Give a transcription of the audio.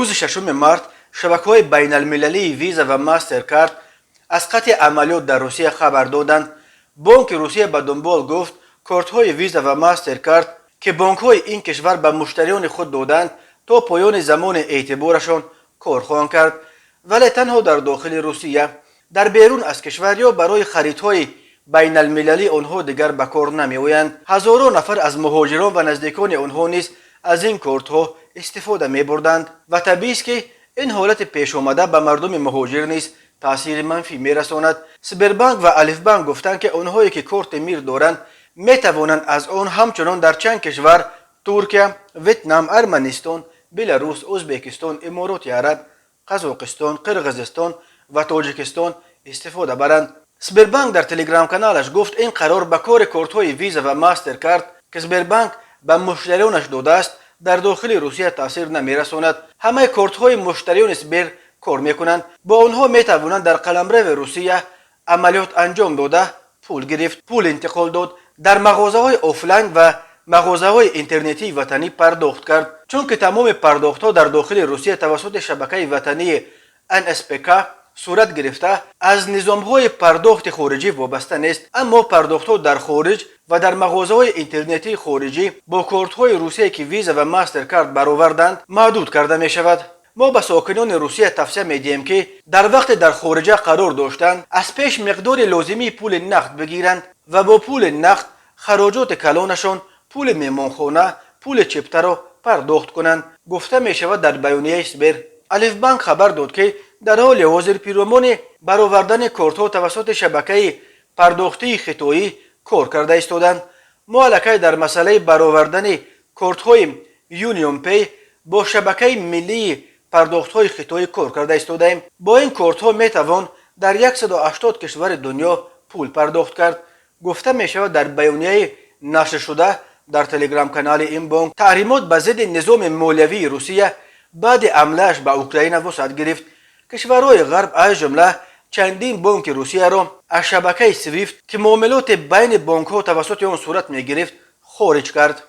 روز 6 مارت شبکه‌های بین‌المللی ویزا و ماسترکارد از قطع عملیات در روسیه خبر دادند. بانک روسیه به دنبال گفت کارت‌های ویزا و ماسترکارد که بانک‌های این کشور به مشتریان خود دادند تا پایان زمان اعتبارشان کار خواهند کرد، ولی تنها در داخل روسیه. در بیرون از کشور یا برای خریدهای بین المللی آنها دیگر به کار نمی‌آیند. هزاران نفر از مهاجران و نزدیکان آنها نیز از این کارت‌ها استفاده می‌بردند و طبیعی است که این حالت پیش آمده به مردم مهاجر نیز تاثیر منفی می‌رساند. سبربانک و الف بانک گفتند که آنهایی که کارت میر دارند می‌توانند از آن همچنان در چند کشور ترکیه، ویتنام، ارمنستان، بلاروس، ازبکستان، امارات عرب، قزاقستان، قرقیزستان و تاجیکستان استفاده برند. سبربانک در تلگرام کانالش گفت این قرار به کار کارت‌های ویزا و ماسترکارد که سبربانک به مشتریانش داده است در داخل روسیه تاثیر نمی‌رساند. همه کارت‌های مشتریان سبر کار می‌کنند. با آنها می‌توانند در قلمرو روسیه عملیات انجام داده، پول گرفت، پول انتقال داد، در مغازه‌های آفلاین و مغازه‌های اینترنتی وطنی پرداخت کرد. چون که تمام پرداخت‌ها در داخل روسیه توسط شبکه وطنی NSPK صورت گرفته از نظام‌های پرداخت خارجی وابسته نیست، اما پرداخت‌ها در خارج و در مغازه‌های اینترنتی خارجی با کارت‌های روسیه که ویزا و ماسترکارد برآوردند محدود کرده می‌شود. ما به ساکنان روسیه توصیه می‌دهیم که در وقت در خارج قرار داشتند از پیش مقدار لازمی پول نقد بگیرند و با پول نقد خراجات کلانشان، پول مهمانخانه، پول چپتر را پرداخت کنند، گفته می‌شود در بیانیه سبر. الف بانک خبر داد که در حال حاضر پیرامون برآوردن کارت‌ها توسط شبکه پرداختی خطایی کار کرده ایستادند. ما الکی در مسئله برآوردن کارت‌های یونیون پی با شبکه ملی پرداخت‌های خطایی کار کرده ایستادیم. با این کارت‌ها میتوان در 180 کشور دنیا پول پرداخت کرد، گفته می‌شود در بیانیه نشر شده در تلگرام کانال این بانک. تحریمات به ضد نظام مالیوی روسیه بعد حمله‌اش به اوکراین وسعت گرفت. کشورهای غرب از جمله چندین بانک روسیه را از شبکه سویفت که معاملات بین بانک‌ها توسط آن صورت می‌گرفت خارج کرد.